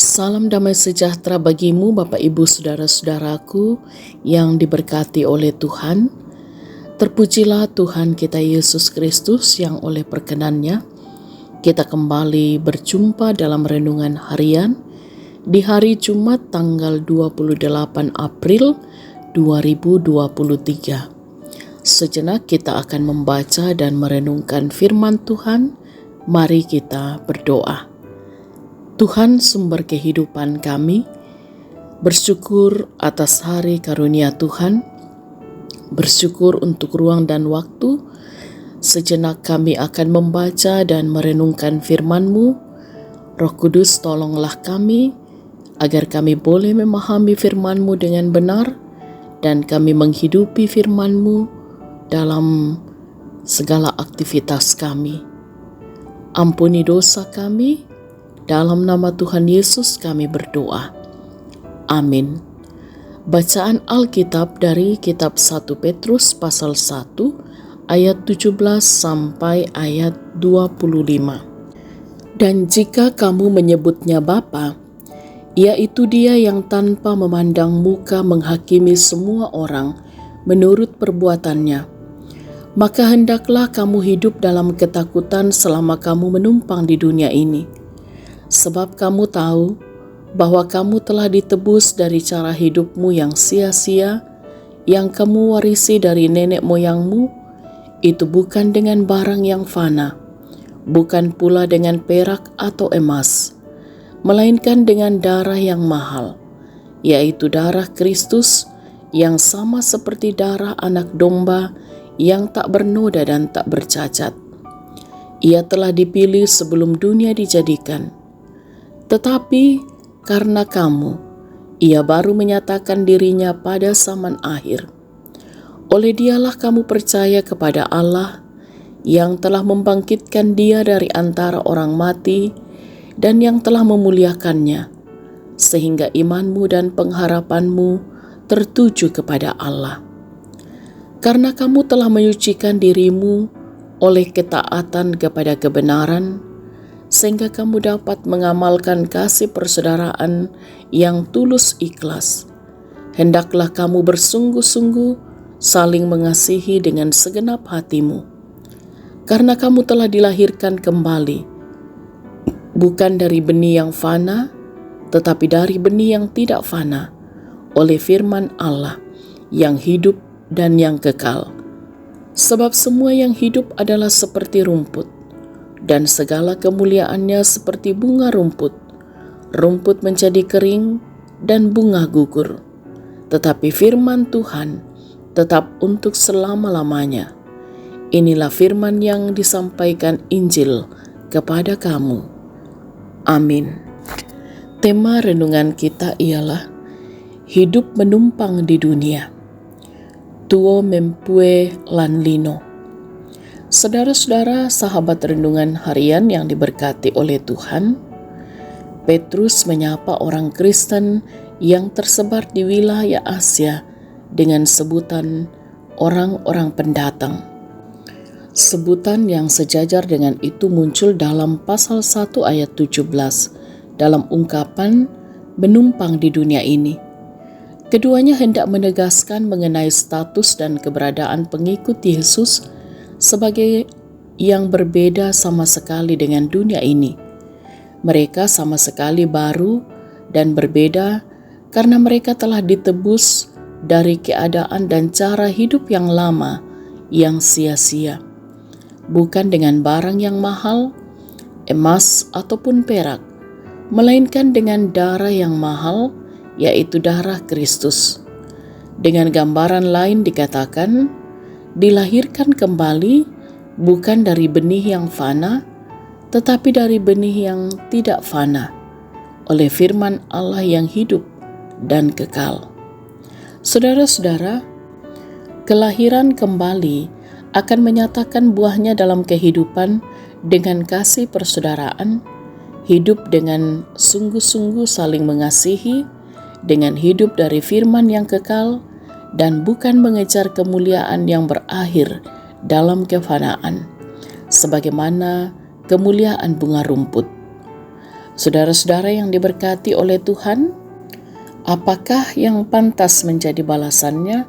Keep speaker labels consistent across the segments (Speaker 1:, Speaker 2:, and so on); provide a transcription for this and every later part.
Speaker 1: Salam damai sejahtera bagimu Bapak Ibu Saudara-saudaraku yang diberkati oleh Tuhan. Terpujilah Tuhan kita Yesus Kristus yang oleh perkenannya kita kembali berjumpa dalam renungan harian di hari Jumat tanggal 28 April 2023. Sejenak kita akan membaca dan merenungkan firman Tuhan. Mari kita berdoa. Tuhan sumber kehidupan kami, bersyukur atas hari karunia Tuhan, bersyukur untuk ruang dan waktu. Sejenak kami akan membaca dan merenungkan firman-Mu. Roh Kudus, tolonglah kami agar kami boleh memahami firman-Mu dengan benar dan kami menghidupi firman-Mu dalam segala aktivitas kami. Ampuni dosa kami. Dalam nama Tuhan Yesus kami berdoa. Amin. Bacaan Alkitab dari kitab 1 Petrus pasal 1 ayat 17 sampai ayat 25. Dan jika kamu menyebutnya Bapa, yaitu Dia yang tanpa memandang muka menghakimi semua orang menurut perbuatannya, maka hendaklah kamu hidup dalam ketakutan selama kamu menumpang di dunia ini. Sebab kamu tahu bahwa kamu telah ditebus dari cara hidupmu yang sia-sia, yang kamu warisi dari nenek moyangmu, itu bukan dengan barang yang fana, bukan pula dengan perak atau emas, melainkan dengan darah yang mahal, yaitu darah Kristus yang sama seperti darah anak domba yang tak bernoda dan tak bercacat. Ia telah dipilih sebelum dunia dijadikan. Tetapi karena kamu, Ia baru menyatakan dirinya pada zaman akhir. Oleh Dialah kamu percaya kepada Allah yang telah membangkitkan Dia dari antara orang mati dan yang telah memuliakannya, sehingga imanmu dan pengharapanmu tertuju kepada Allah. Karena kamu telah menyucikan dirimu oleh ketaatan kepada kebenaran, sehingga kamu dapat mengamalkan kasih persaudaraan yang tulus ikhlas. Hendaklah kamu bersungguh-sungguh saling mengasihi dengan segenap hatimu, karena kamu telah dilahirkan kembali, bukan dari benih yang fana, tetapi dari benih yang tidak fana, oleh firman Allah yang hidup dan yang kekal. Sebab semua yang hidup adalah seperti rumput, dan segala kemuliaannya seperti bunga rumput. Rumput menjadi kering dan bunga gugur, tetapi firman Tuhan tetap untuk selama-lamanya. Inilah firman yang disampaikan Injil kepada kamu. Amin. Tema renungan kita ialah hidup menumpang di dunia. Tuo mempue lan lino. Saudara-saudara, sahabat renungan harian yang diberkati oleh Tuhan, Petrus menyapa orang Kristen yang tersebar di wilayah Asia dengan sebutan orang-orang pendatang. Sebutan yang sejajar dengan itu muncul dalam pasal 1 ayat 17 dalam ungkapan menumpang di dunia ini. Keduanya hendak menegaskan mengenai status dan keberadaan pengikut Yesus sebagai yang berbeda sama sekali dengan dunia ini. Mereka sama sekali baru dan berbeda karena mereka telah ditebus dari keadaan dan cara hidup yang lama yang sia-sia. Bukan dengan barang yang mahal, emas ataupun perak, melainkan dengan darah yang mahal, yaitu darah Kristus. Dengan gambaran lain dikatakan, dilahirkan kembali bukan dari benih yang fana, tetapi dari benih yang tidak fana, oleh firman Allah yang hidup dan kekal. Saudara-saudara, kelahiran kembali akan menyatakan buahnya dalam kehidupan dengan kasih persaudaraan, hidup dengan sungguh-sungguh saling mengasihi, dengan hidup dari firman yang kekal, dan bukan mengejar kemuliaan yang berakhir dalam kefanaan, sebagaimana kemuliaan bunga rumput. Saudara-saudara yang diberkati oleh Tuhan, apakah yang pantas menjadi balasannya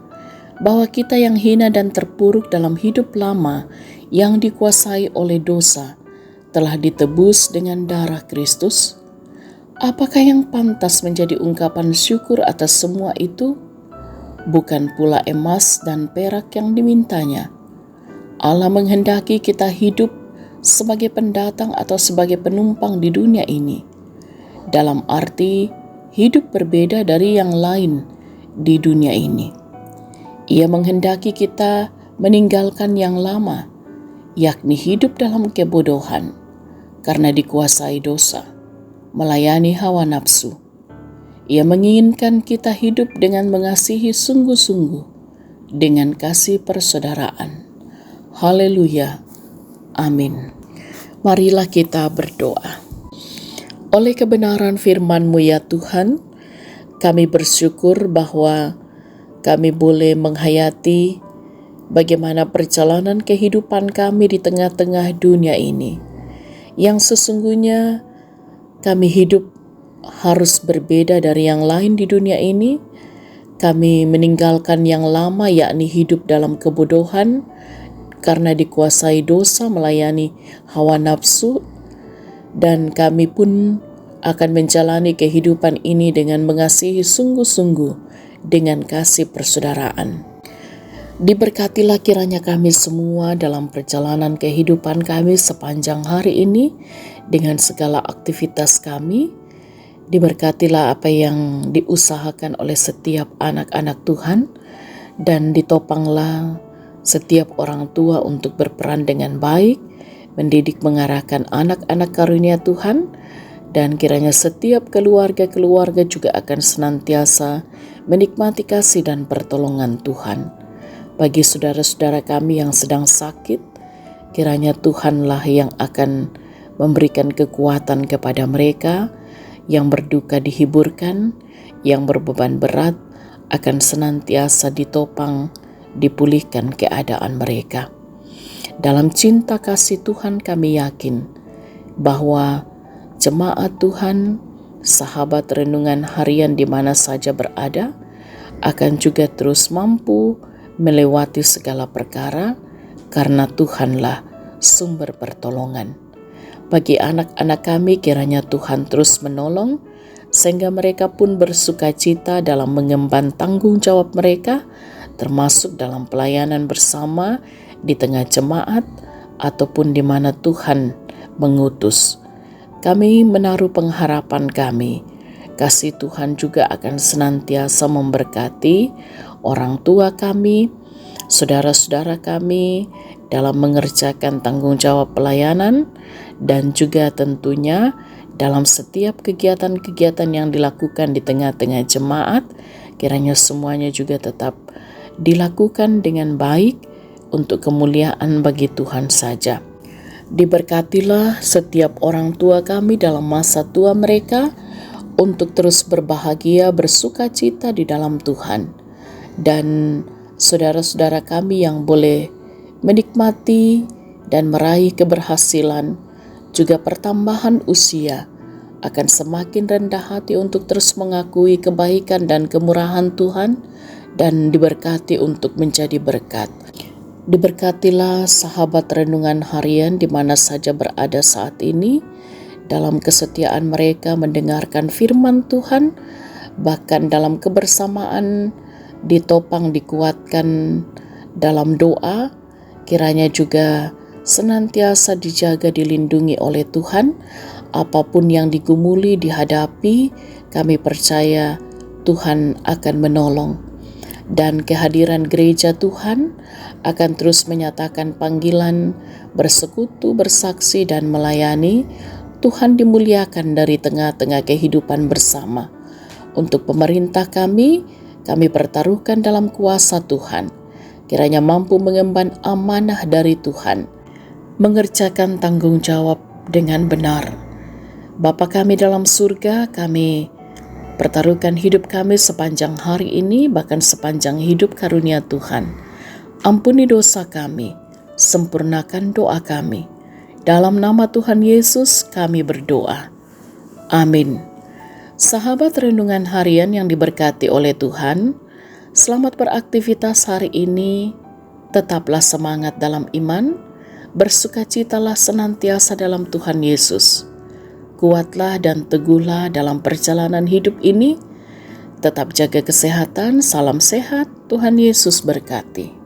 Speaker 1: bahwa kita yang hina dan terpuruk dalam hidup lama yang dikuasai oleh dosa telah ditebus dengan darah Kristus? Apakah yang pantas menjadi ungkapan syukur atas semua itu? Bukan pula emas dan perak yang dimintanya. Allah menghendaki kita hidup sebagai pendatang atau sebagai penumpang di dunia ini, dalam arti hidup berbeda dari yang lain di dunia ini. Ia menghendaki kita meninggalkan yang lama, yakni hidup dalam kebodohan karena dikuasai dosa, melayani hawa nafsu. Ia menginginkan kita hidup dengan mengasihi sungguh-sungguh, dengan kasih persaudaraan. Haleluya. Amin. Marilah kita berdoa. Oleh kebenaran firman-Mu ya Tuhan, kami bersyukur bahwa kami boleh menghayati bagaimana perjalanan kehidupan kami di tengah-tengah dunia ini, yang sesungguhnya kami hidup harus berbeda dari yang lain di dunia ini. Kami meninggalkan yang lama, yakni hidup dalam kebodohan karena dikuasai dosa, melayani hawa nafsu, dan kami pun akan menjalani kehidupan ini dengan mengasihi sungguh-sungguh dengan kasih persaudaraan. Diberkatilah kiranya kami semua dalam perjalanan kehidupan kami sepanjang hari ini dengan segala aktivitas kami. Diberkatilah apa yang diusahakan oleh setiap anak-anak Tuhan, dan ditopanglah setiap orang tua untuk berperan dengan baik, mendidik mengarahkan anak-anak karunia Tuhan, dan kiranya setiap keluarga-keluarga juga akan senantiasa menikmati kasih dan pertolongan Tuhan. Bagi saudara-saudara kami yang sedang sakit, kiranya Tuhanlah yang akan memberikan kekuatan kepada mereka, yang berduka dihiburkan, yang berbeban berat akan senantiasa ditopang, dipulihkan keadaan mereka. Dalam cinta kasih Tuhan kami yakin bahwa jemaat Tuhan, sahabat renungan harian di mana saja berada, akan juga terus mampu melewati segala perkara karena Tuhanlah sumber pertolongan. Bagi anak-anak kami kiranya Tuhan terus menolong sehingga mereka pun bersukacita dalam mengemban tanggung jawab mereka, termasuk dalam pelayanan bersama di tengah jemaat ataupun di mana Tuhan mengutus. Kami menaruh pengharapan kami, kasih Tuhan juga akan senantiasa memberkati orang tua kami, saudara-saudara kami dalam mengerjakan tanggung jawab pelayanan, dan juga tentunya dalam setiap kegiatan-kegiatan yang dilakukan di tengah-tengah jemaat, kiranya semuanya juga tetap dilakukan dengan baik untuk kemuliaan bagi Tuhan saja. Diberkatilah setiap orang tua kami dalam masa tua mereka untuk terus berbahagia, bersukacita di dalam Tuhan. Dan saudara-saudara kami yang boleh menikmati dan meraih keberhasilan, juga pertambahan usia, akan semakin rendah hati untuk terus mengakui kebaikan dan kemurahan Tuhan, dan diberkati untuk menjadi berkat. Diberkatilah sahabat renungan harian di mana saja berada saat ini, dalam kesetiaan mereka mendengarkan firman Tuhan, bahkan dalam kebersamaan ditopang, dikuatkan dalam doa, kiranya juga senantiasa dijaga, dilindungi oleh Tuhan. Apapun yang digumuli, dihadapi, kami percaya Tuhan akan menolong. Dan kehadiran gereja Tuhan akan terus menyatakan panggilan bersekutu, bersaksi, dan melayani. Tuhan dimuliakan dari tengah-tengah kehidupan bersama. Untuk pemerintah kami pertaruhkan dalam kuasa Tuhan. Kiranya mampu mengemban amanah dari Tuhan, mengerjakan tanggung jawab dengan benar. Bapa kami dalam surga, kami pertaruhkan hidup kami sepanjang hari ini, bahkan sepanjang hidup karunia Tuhan. Ampuni dosa kami, sempurnakan doa kami. Dalam nama Tuhan Yesus kami berdoa. Amin. Sahabat renungan harian yang diberkati oleh Tuhan, selamat beraktivitas hari ini. Tetaplah semangat dalam iman, bersukacitalah senantiasa dalam Tuhan Yesus. Kuatlah dan teguhlah dalam perjalanan hidup ini. Tetap jaga kesehatan, salam sehat, Tuhan Yesus berkati.